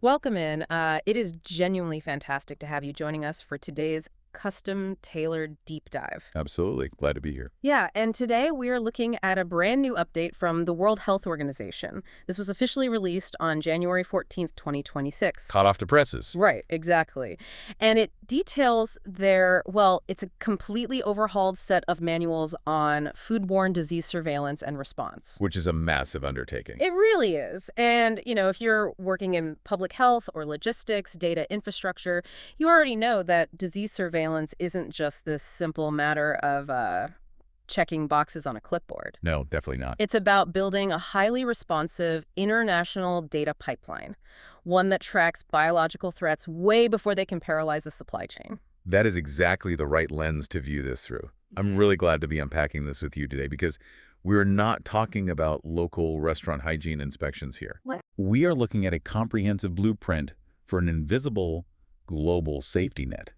Welcome in. It is genuinely fantastic to have you joining us for today's custom-tailored deep dive. Absolutely. Glad to be here. Yeah, and today we are looking at a brand new update from the World Health Organization. This was officially released on January 14th, 2026. Hot off the presses. Right, exactly. And it details it's a completely overhauled set of manuals on foodborne disease surveillance and response. Which is a massive undertaking. It really is. And, if you're working in public health or logistics, data infrastructure, you already know that disease surveillance isn't just this simple matter of checking boxes on a clipboard. No, definitely not. It's about building a highly responsive international data pipeline, one that tracks biological threats way before they can paralyze the supply chain. That is exactly the right lens to view this through. I'm really glad to be unpacking this with you today because we're not talking about local restaurant hygiene inspections here. What? We are looking at a comprehensive blueprint for an invisible global safety net.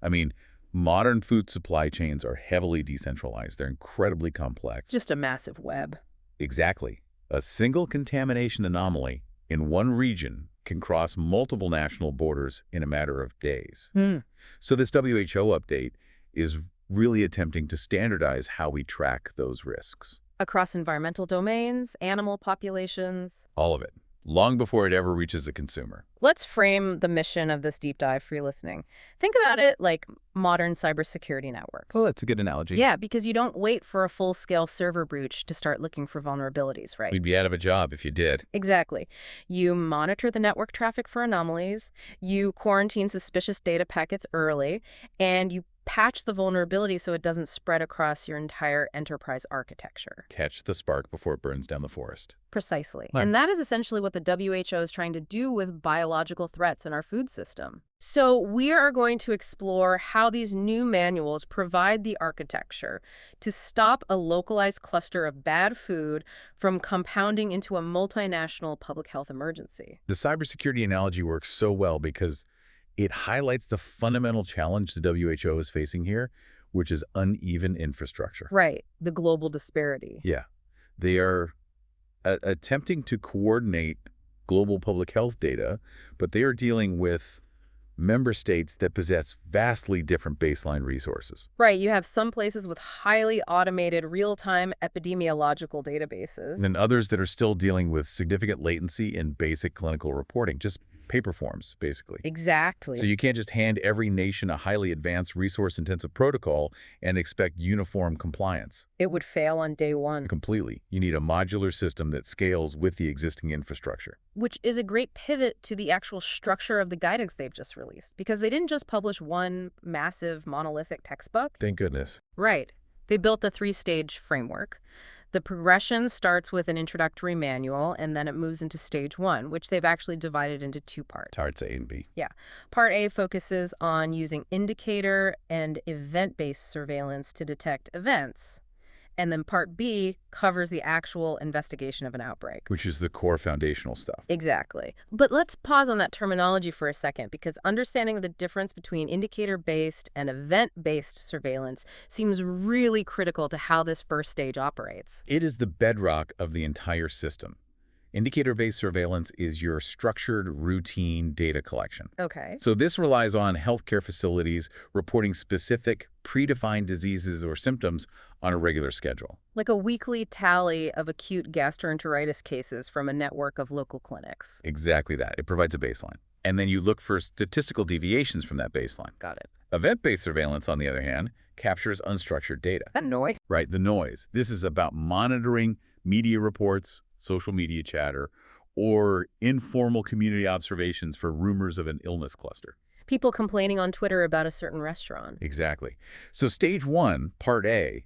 I mean, modern food supply chains are heavily decentralized. They're incredibly complex. Just a massive web. Exactly. A single contamination anomaly in one region can cross multiple national borders in a matter of days. So this WHO update is really attempting to standardize how we track those risks. Across environmental domains, animal populations. All of it, long before it ever reaches a consumer. Let's frame the mission of this deep dive for you listening. Think about it like modern cybersecurity networks. Well, that's a good analogy. Yeah, because you don't wait for a full-scale server breach to start looking for vulnerabilities, right? We'd be out of a job if you did. Exactly. You monitor the network traffic for anomalies, you quarantine suspicious data packets early, and you patch the vulnerability so it doesn't spread across your entire enterprise architecture. Catch the spark before it burns down the forest. Precisely. Right. And that is essentially what the WHO is trying to do with biological threats in our food system. So we are going to explore how these new manuals provide the architecture to stop a localized cluster of bad food from compounding into a multinational public health emergency. The cybersecurity analogy works so well because it highlights the fundamental challenge the WHO is facing here, which is uneven infrastructure. Right. The global disparity. Yeah. They are attempting to coordinate global public health data, but they are dealing with member states that possess vastly different baseline resources. Right. You have some places with highly automated real-time epidemiological databases. And others that are still dealing with significant latency in basic clinical reporting, just paper forms, basically. Exactly. So you can't just hand every nation a highly advanced resource-intensive protocol and expect uniform compliance. It would fail on day one. Completely. You need a modular system that scales with the existing infrastructure. Which is a great pivot to the actual structure of the guidance they've just released, because they didn't just publish one massive monolithic textbook. Thank goodness. Right. They built a three-stage framework. The progression starts with an introductory manual, and then it moves into stage one, which they've actually divided into two parts. Parts A and B. Yeah. Part A focuses on using indicator and event-based surveillance to detect events. And then Part B covers the actual investigation of an outbreak. Which is the core foundational stuff. Exactly. But let's pause on that terminology for a second, because understanding the difference between indicator-based and event-based surveillance seems really critical to how this first stage operates. It is the bedrock of the entire system. Indicator-based surveillance is your structured, routine data collection. Okay. So this relies on healthcare facilities reporting specific, predefined diseases or symptoms on a regular schedule. Like a weekly tally of acute gastroenteritis cases from a network of local clinics. Exactly that. It provides a baseline. And then you look for statistical deviations from that baseline. Got it. Event-based surveillance, on the other hand, captures unstructured data. That noise. Right, the noise. This is about monitoring media reports, social media chatter, or informal community observations for rumors of an illness cluster. People complaining on Twitter about a certain restaurant. Exactly. So stage one, part A,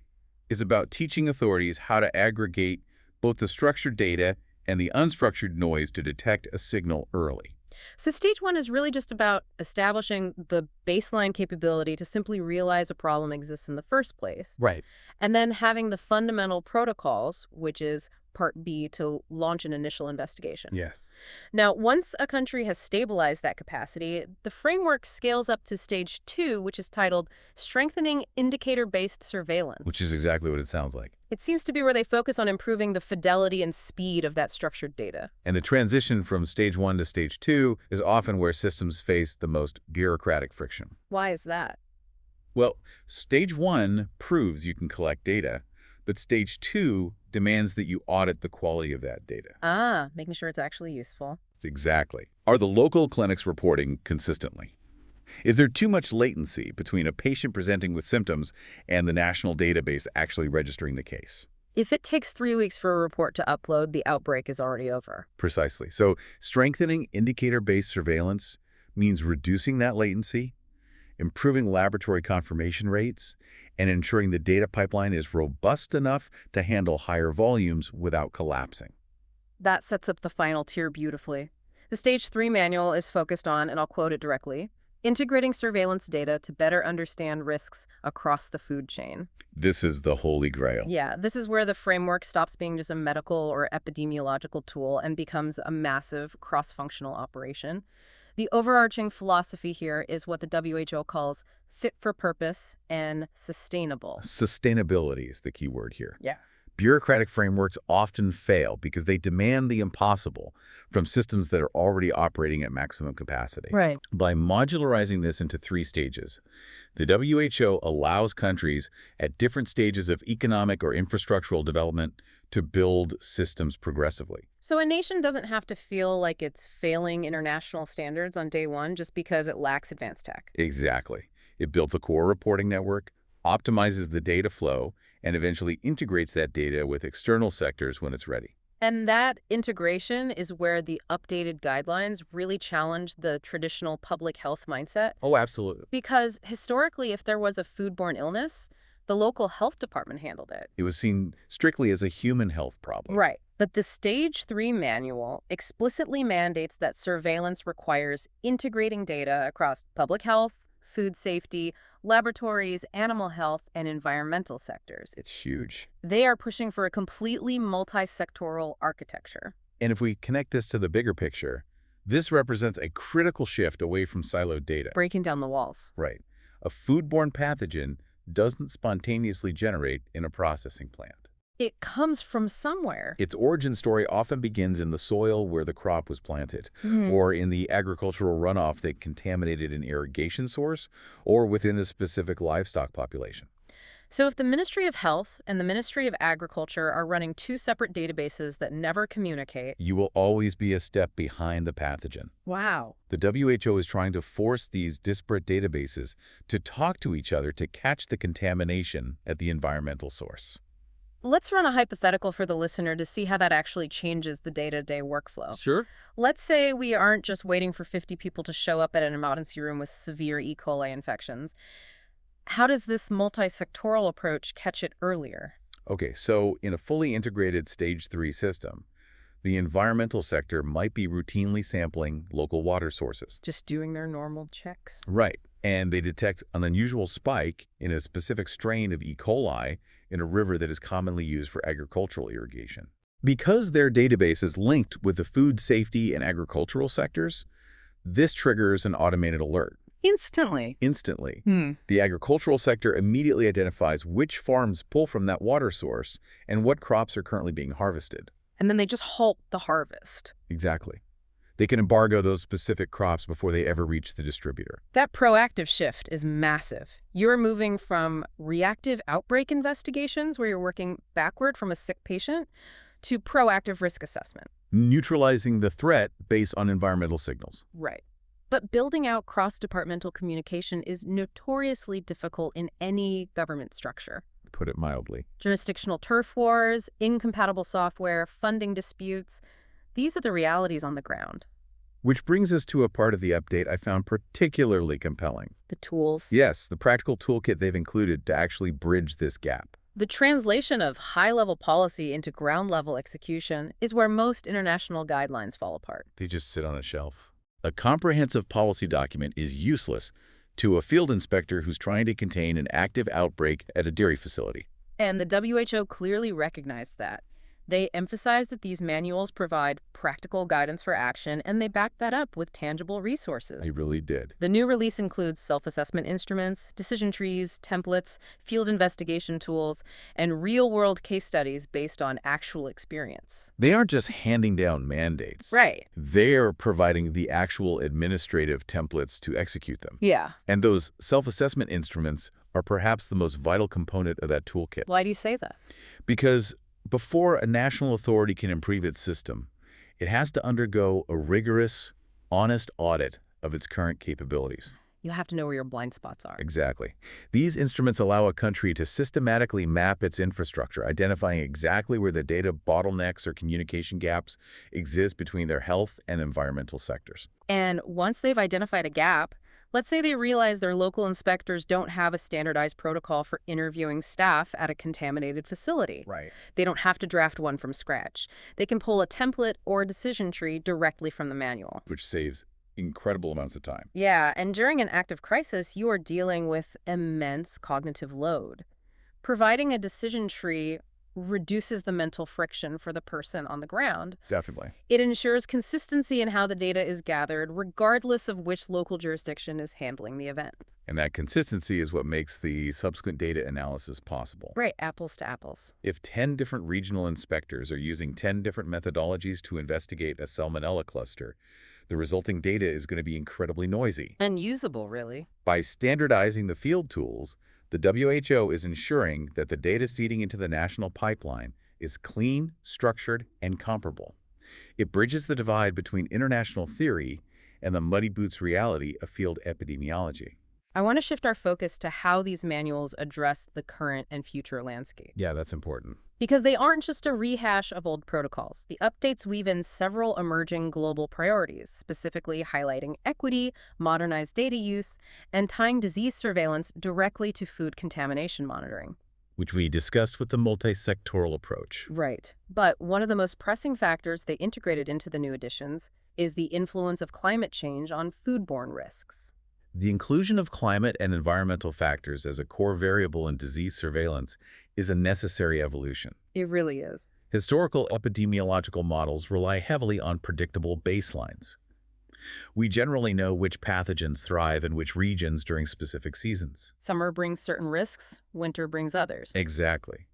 is about teaching authorities how to aggregate both the structured data and the unstructured noise to detect a signal early. So stage one is really just about establishing the baseline capability to simply realize a problem exists in the first place. Right. And then having the fundamental protocols, which is Part B to launch an initial investigation. Yes. Now, once a country has stabilized that capacity, the framework scales up to stage 2, which is titled Strengthening Indicator-Based Surveillance. Which is exactly what it sounds like. It seems to be where they focus on improving the fidelity and speed of that structured data. And the transition from stage 1 to stage 2 is often where systems face the most bureaucratic friction. Why is that? Well, stage 1 proves you can collect data, but stage 2 demands that you audit the quality of that data. Ah, making sure it's actually useful. Exactly. Are the local clinics reporting consistently? Is there too much latency between a patient presenting with symptoms and the national database actually registering the case? If it takes 3 weeks for a report to upload, the outbreak is already over. Precisely. So strengthening indicator-based surveillance means reducing that latency, improving laboratory confirmation rates, and ensuring the data pipeline is robust enough to handle higher volumes without collapsing. That sets up the final tier beautifully. The Stage 3 manual is focused on, and I'll quote it directly, integrating surveillance data to better understand risks across the food chain. This is the holy grail. Yeah, this is where the framework stops being just a medical or epidemiological tool and becomes a massive cross-functional operation. The overarching philosophy here is what the WHO calls fit for purpose and sustainable. Sustainability is the key word here. Yeah. Bureaucratic frameworks often fail because they demand the impossible from systems that are already operating at maximum capacity. Right. By modularizing this into 3 stages, the WHO allows countries at different stages of economic or infrastructural development to build systems progressively. So a nation doesn't have to feel like it's failing international standards on day 1 just because it lacks advanced tech. Exactly. It builds a core reporting network, optimizes the data flow, and eventually integrates that data with external sectors when it's ready. And that integration is where the updated guidelines really challenge the traditional public health mindset. Oh, absolutely. Because historically, if there was a foodborne illness, the local health department handled it. It was seen strictly as a human health problem. Right. But the Stage 3 manual explicitly mandates that surveillance requires integrating data across public health, food safety, laboratories, animal health, and environmental sectors. It's huge. They are pushing for a completely multi-sectoral architecture. And if we connect this to the bigger picture, this represents a critical shift away from siloed data. Breaking down the walls. Right. A foodborne pathogen doesn't spontaneously generate in a processing plant. It comes from somewhere. Its origin story often begins in the soil where the crop was planted, or in the agricultural runoff that contaminated an irrigation source, or within a specific livestock population. So if the Ministry of Health and the Ministry of Agriculture are running 2 separate databases that never communicate, You will always be a step behind the pathogen. wow. The WHO is trying to force these disparate databases to talk to each other to catch the contamination at the environmental source. Let's run a hypothetical for the listener to see how that actually changes the day-to-day workflow. Sure. Let's say we aren't just waiting for 50 people to show up at an emergency room with severe E. coli infections. How does this multi-sectoral approach catch it earlier? Okay, so in a fully integrated Stage 3 system, the environmental sector might be routinely sampling local water sources. Just doing their normal checks? Right. And they detect an unusual spike in a specific strain of E. coli in a river that is commonly used for agricultural irrigation. Because their database is linked with the food safety and agricultural sectors, this triggers an automated alert. Instantly. Instantly. The agricultural sector immediately identifies which farms pull from that water source and what crops are currently being harvested. And then they just halt the harvest. Exactly. They can embargo those specific crops before they ever reach the distributor. That proactive shift is massive. You're moving from reactive outbreak investigations, where you're working backward from a sick patient, to proactive risk assessment. Neutralizing the threat based on environmental signals. Right. But building out cross-departmental communication is notoriously difficult in any government structure. Put it mildly. Jurisdictional turf wars, incompatible software, funding disputes, these are the realities on the ground. Which brings us to a part of the update I found particularly compelling. The tools. Yes, the practical toolkit they've included to actually bridge this gap. The translation of high-level policy into ground-level execution is where most international guidelines fall apart. They just sit on a shelf. A comprehensive policy document is useless to a field inspector who's trying to contain an active outbreak at a dairy facility. And the WHO clearly recognized that. They emphasize that these manuals provide practical guidance for action, and they back that up with tangible resources. They really did. The new release includes self-assessment instruments, decision trees, templates, field investigation tools, and real-world case studies based on actual experience. They aren't just handing down mandates. Right. They're providing the actual administrative templates to execute them. Yeah. And those self-assessment instruments are perhaps the most vital component of that toolkit. Why do you say that? Because before a national authority can improve its system, it has to undergo a rigorous, honest audit of its current capabilities. You have to know where your blind spots are. Exactly. These instruments allow a country to systematically map its infrastructure, identifying exactly where the data bottlenecks or communication gaps exist between their health and environmental sectors. And once they've identified a gap, let's say they realize their local inspectors don't have a standardized protocol for interviewing staff at a contaminated facility. Right. They don't have to draft one from scratch. They can pull a template or a decision tree directly from the manual. Which saves incredible amounts of time. Yeah, and during an active crisis, you are dealing with immense cognitive load. Providing a decision tree reduces the mental friction for the person on the ground. Definitely. It ensures consistency in how the data is gathered, regardless of which local jurisdiction is handling the event. And that consistency is what makes the subsequent data analysis possible. Right, apples to apples. If 10 different regional inspectors are using 10 different methodologies to investigate a salmonella cluster, the resulting data is going to be incredibly noisy. Unusable, really. By standardizing the field tools, the WHO is ensuring that the data feeding into the national pipeline is clean, structured, and comparable. It bridges the divide between international theory and the muddy boots reality of field epidemiology. I want to shift our focus to how these manuals address the current and future landscape. Yeah, that's important. Because they aren't just a rehash of old protocols. The updates weave in several emerging global priorities, specifically highlighting equity, modernized data use, and tying disease surveillance directly to food contamination monitoring. Which we discussed with the multi-sectoral approach. Right. But one of the most pressing factors they integrated into the new additions is the influence of climate change on foodborne risks. The inclusion of climate and environmental factors as a core variable in disease surveillance is a necessary evolution. It really is. Historical epidemiological models rely heavily on predictable baselines. We generally know which pathogens thrive in which regions during specific seasons. Summer brings certain risks, winter brings others. Exactly.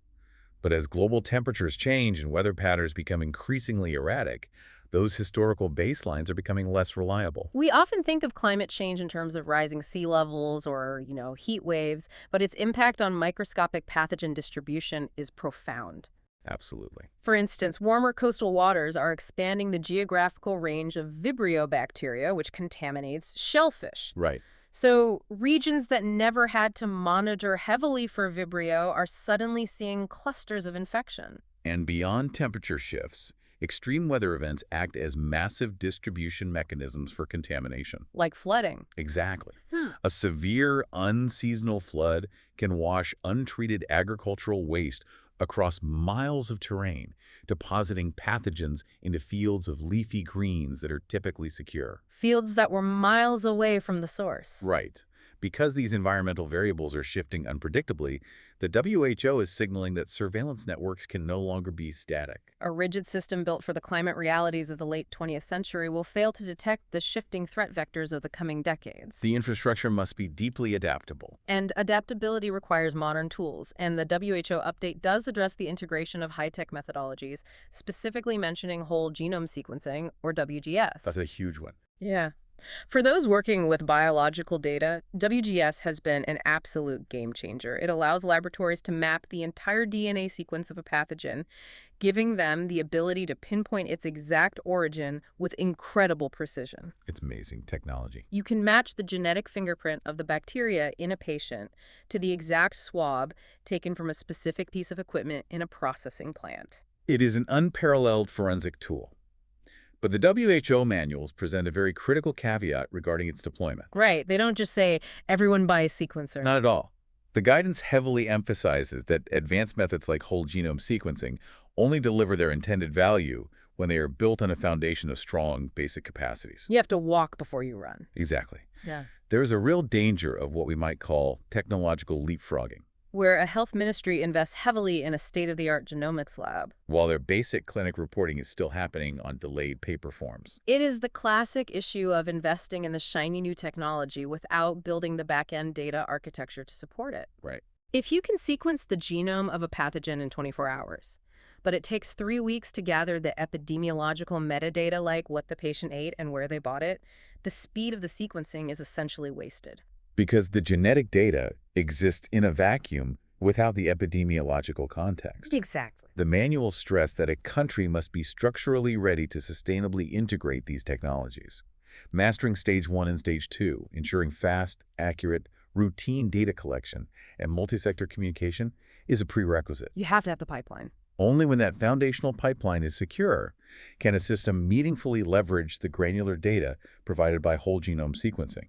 But as global temperatures change and weather patterns become increasingly erratic, those historical baselines are becoming less reliable. We often think of climate change in terms of rising sea levels or, heat waves, but its impact on microscopic pathogen distribution is profound. Absolutely. For instance, warmer coastal waters are expanding the geographical range of Vibrio bacteria, which contaminates shellfish. Right. So regions that never had to monitor heavily for Vibrio are suddenly seeing clusters of infection. And beyond temperature shifts, extreme weather events act as massive distribution mechanisms for contamination. Like flooding. Exactly. A severe, unseasonal flood can wash untreated agricultural waste across miles of terrain, depositing pathogens into fields of leafy greens that are typically secure. Fields that were miles away from the source. Right. Because these environmental variables are shifting unpredictably, the WHO is signaling that surveillance networks can no longer be static. A rigid system built for the climate realities of the late 20th century will fail to detect the shifting threat vectors of the coming decades. The infrastructure must be deeply adaptable. And adaptability requires modern tools, and the WHO update does address the integration of high-tech methodologies, specifically mentioning whole genome sequencing, or WGS. That's a huge one. Yeah. For those working with biological data, WGS has been an absolute game changer. It allows laboratories to map the entire DNA sequence of a pathogen, giving them the ability to pinpoint its exact origin with incredible precision. It's amazing technology. You can match the genetic fingerprint of the bacteria in a patient to the exact swab taken from a specific piece of equipment in a processing plant. It is an unparalleled forensic tool. But the WHO manuals present a very critical caveat regarding its deployment. Right. They don't just say, everyone buy a sequencer. Not at all. The guidance heavily emphasizes that advanced methods like whole genome sequencing only deliver their intended value when they are built on a foundation of strong basic capacities. You have to walk before you run. Exactly. Yeah. There is a real danger of what we might call technological leapfrogging. where a health ministry invests heavily in a state-of-the-art genomics lab. while their basic clinic reporting is still happening on delayed paper forms. It is the classic issue of investing in the shiny new technology without building the back-end data architecture to support it. Right. If you can sequence the genome of a pathogen in 24 hours, but it takes 3 weeks to gather the epidemiological metadata like what the patient ate and where they bought it, the speed of the sequencing is essentially wasted. Because the genetic data exists in a vacuum without the epidemiological context. Exactly. The manuals stress that a country must be structurally ready to sustainably integrate these technologies, mastering stage 1 and stage 2, ensuring fast, accurate, routine data collection and multi-sector communication is a prerequisite. You have to have the pipeline. Only when that foundational pipeline is secure can a system meaningfully leverage the granular data provided by whole genome sequencing.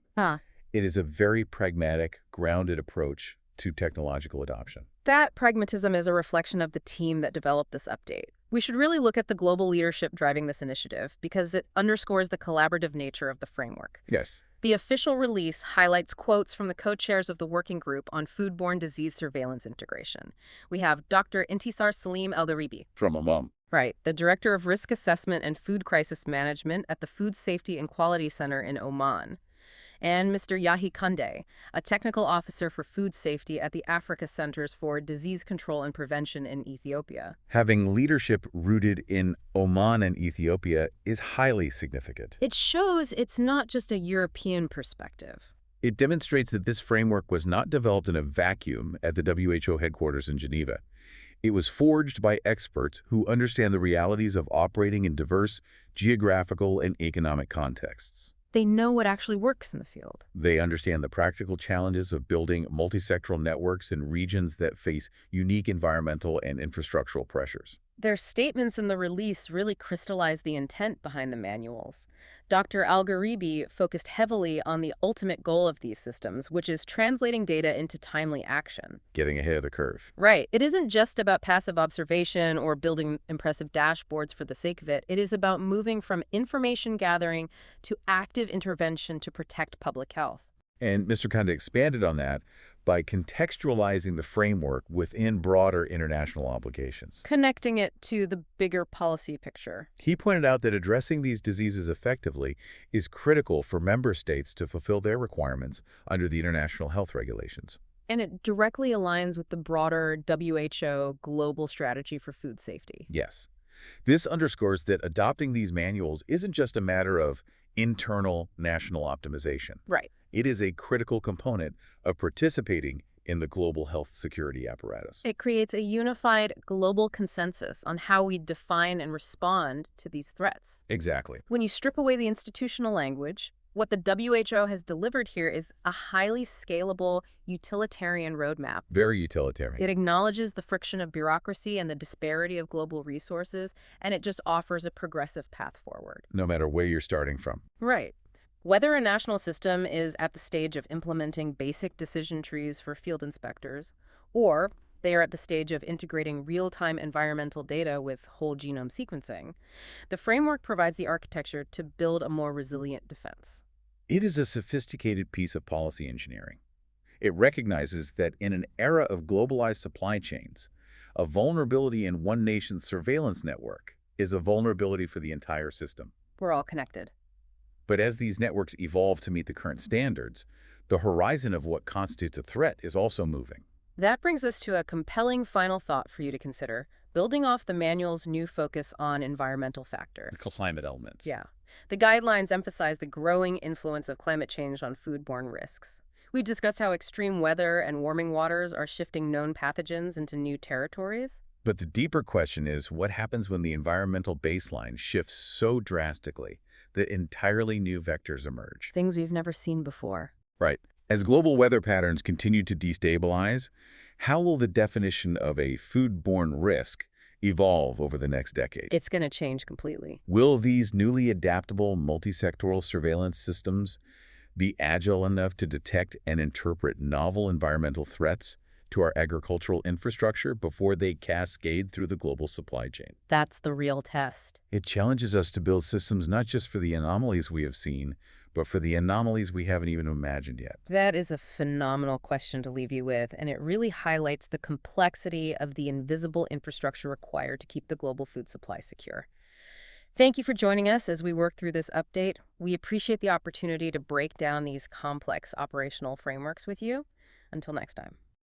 It is a very pragmatic, grounded approach to technological adoption. That pragmatism is a reflection of the team that developed this update. We should really look at the global leadership driving this initiative because it underscores the collaborative nature of the framework. Yes. The official release highlights quotes from the co-chairs of the working group on foodborne disease surveillance integration. We have Dr. Intisar Salim El-Daribi. From a mom. Right, the Director of Risk Assessment and Food Crisis Management at the Food Safety and Quality Center in Oman. And Mr. Yahi Kande, a technical officer for food safety at the Africa Centers for Disease Control and Prevention in Ethiopia. Having leadership rooted in Oman and Ethiopia is highly significant. It shows it's not just a European perspective. It demonstrates that this framework was not developed in a vacuum at the WHO headquarters in Geneva. It was forged by experts who understand the realities of operating in diverse geographical and economic contexts. They know what actually works in the field. They understand the practical challenges of building multisectoral networks in regions that face unique environmental and infrastructural pressures. Their statements in the release really crystallize the intent behind the manuals. Dr. Al-Gharibi focused heavily on the ultimate goal of these systems, which is translating data into timely action. Getting ahead of the curve. Right. It isn't just about passive observation or building impressive dashboards for the sake of it. It is about moving from information gathering to active intervention to protect public health. And Mr. Kanda expanded on that by contextualizing the framework within broader international obligations. Connecting it to the bigger policy picture. He pointed out that addressing these diseases effectively is critical for member states to fulfill their requirements under the international health regulations. And it directly aligns with the broader WHO global strategy for food safety. Yes. This underscores that adopting these manuals isn't just a matter of internal national optimization. Right. It is a critical component of participating in the global health security apparatus. It creates a unified global consensus on how we define and respond to these threats. Exactly. When you strip away the institutional language, what the WHO has delivered here is a highly scalable, utilitarian roadmap. Very utilitarian. It acknowledges the friction of bureaucracy and the disparity of global resources, and it just offers a progressive path forward. No matter where you're starting from. Right. Whether a national system is at the stage of implementing basic decision trees for field inspectors, or they are at the stage of integrating real-time environmental data with whole genome sequencing, the framework provides the architecture to build a more resilient defense. It is a sophisticated piece of policy engineering. It recognizes that in an era of globalized supply chains, a vulnerability in one nation's surveillance network is a vulnerability for the entire system. We're all connected. But as these networks evolve to meet the current standards, the horizon of what constitutes a threat is also moving. That brings us to a compelling final thought for you to consider, building off the manual's new focus on environmental factors. The climate elements. Yeah. The guidelines emphasize the growing influence of climate change on foodborne risks. We've discussed how extreme weather and warming waters are shifting known pathogens into new territories. But the deeper question is, what happens when the environmental baseline shifts so drastically that entirely new vectors emerge? Things we've never seen before. Right. As global weather patterns continue to destabilize, how will the definition of a foodborne risk evolve over the next decade? It's going to change completely. Will these newly adaptable multisectoral surveillance systems be agile enough to detect and interpret novel environmental threats to our agricultural infrastructure before they cascade through the global supply chain. That's the real test. It challenges us to build systems not just for the anomalies we have seen, but for the anomalies we haven't even imagined yet. That is a phenomenal question to leave you with, and it really highlights the complexity of the invisible infrastructure required to keep the global food supply secure. Thank you for joining us as we work through this update. We appreciate the opportunity to break down these complex operational frameworks with you. Until next time.